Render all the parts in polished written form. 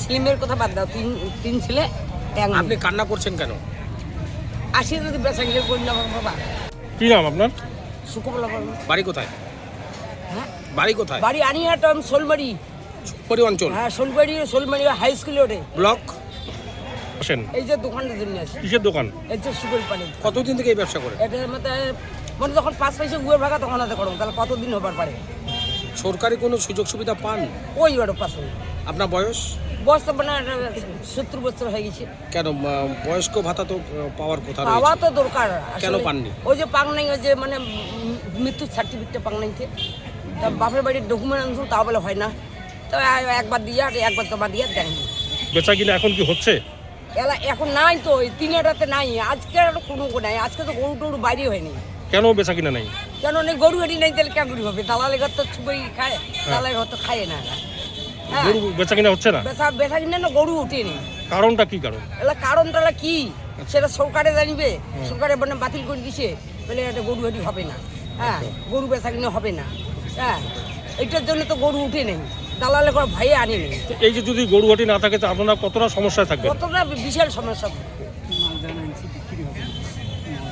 স্লিমের কথা বাদ দাও, তিন ছেলে এক মেয়ে। আপনি কান্না করছেন কেন? আসি যদি বেচা গেলে করি না বাবা। কি নাম আপনার? সুখবলা বাবা। বাড়ি কোথায়? হ্যাঁ, বাড়ি কোথায়? বাড়ি আনিহাট, শোলবাড়ি। পরি অঞ্চল। হ্যাঁ, শোলবাড়ি হাই স্কুল ওঠে। ব্লক। আসেন। এই যে দোকানটার জন্য আছে। কিসের দোকান? এই যে সুগল পানি। কতদিন থেকে এই ব্যবসা করে? এটার মধ্যে মানে যখন 5 পয়সা গুয়ের ভাগা তখন হাতে করো, তাহলে কতদিন হবার পারে? সরকারি কোনো সুযোগ সুবিধা পান? ওই ওর পাশে আপনার বয়স? বয়স তো মানে 70 বছর হয়ে গেছে। কেন বয়স্ক ভাতা তো পাওয়ার কথা পাওয়া রয়েছে। তো দরকার। কেন আসলে পাননি? ওই যে পাং নাই, ওই যে মানে মৃত্যুর সার্টিফিকেটটা পাং নাইতে, বাপের বাড়ির ডকুমেন্ট আনছো তাও বলে হয় না। তো একবার দিয়ে আর একবার জমা দিয়ে দেয়নি। বেচা কিনা এখন কি হচ্ছে? এখন নাই তো, এই 3টাতে নাই। আজকে আর কোনো নাই, আজকে তো গরু টরু বাইরে হয়নি। কেন বেচা কিনা নাই? কেন নেই, গরু হাঁটি নাই, তাহলে কেন গরু হবে? দালালের ঘর তো ছুপেই খায়, দালালের ঘর তো খায় না। হ্যাঁ, গরু বেচা কিনা হচ্ছে না? বেচা কিনে না, গরু উঠেনি। কারণটা কি কারণ? কারণটা কি সেটা সরকারে জানিবে। সরকারে মানে বাতিল করে দিছে, বলে এটা গরু হাঁটি হবে না। হ্যাঁ, গরু বেচা কিনে হবে না। হ্যাঁ, এটার জন্য তো গরু উঠে নেই, দালালের ঘর ভাই আনি নেই। এই যে যদি গরুহাটি না থাকে তো আপনারা কতটা সমস্যায় থাকবেন? কতটা বিশাল সমস্যা।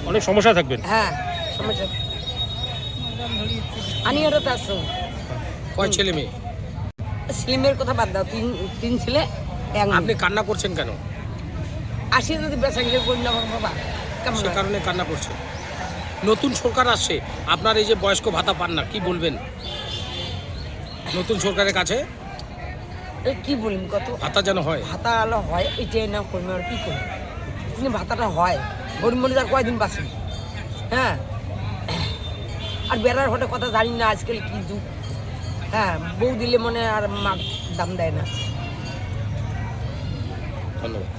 অনেক সমস্যায় থাকবেন। হ্যাঁ, সমস্যা। আনি ওটা আসছো। কয় ছেলে মেয়ে? স্লিমের কথা বাদ দাও, তিন ছেলে এক মেয়ে। আপনি কান্না করছেন কেন? আসি যদি বেচা গেলে করি না বাবা। কেমন সে লাগে? কারণে কান্না করছেন। নতুন সরকার আসছে, আপনার এই যে বয়স্ক ভাতা পান না, কি বলবেন নতুন সরকারের কাছে? এই কি বলুন, কত ভাতা যেন হয়। ভাতা আলো হয়, এটাই না করবে আর কি করবে? কিন্তু ভাতাটা হয়, গরিব মানুষ আর কয়দিন বাঁচে? হ্যাঁ, আর বেড়ার হটে কথা জানি না আজকাল কি যুগ। হ্যাঁ, বউ দিলে মনে আর মা দাম দেয় না। ধন্যবাদ।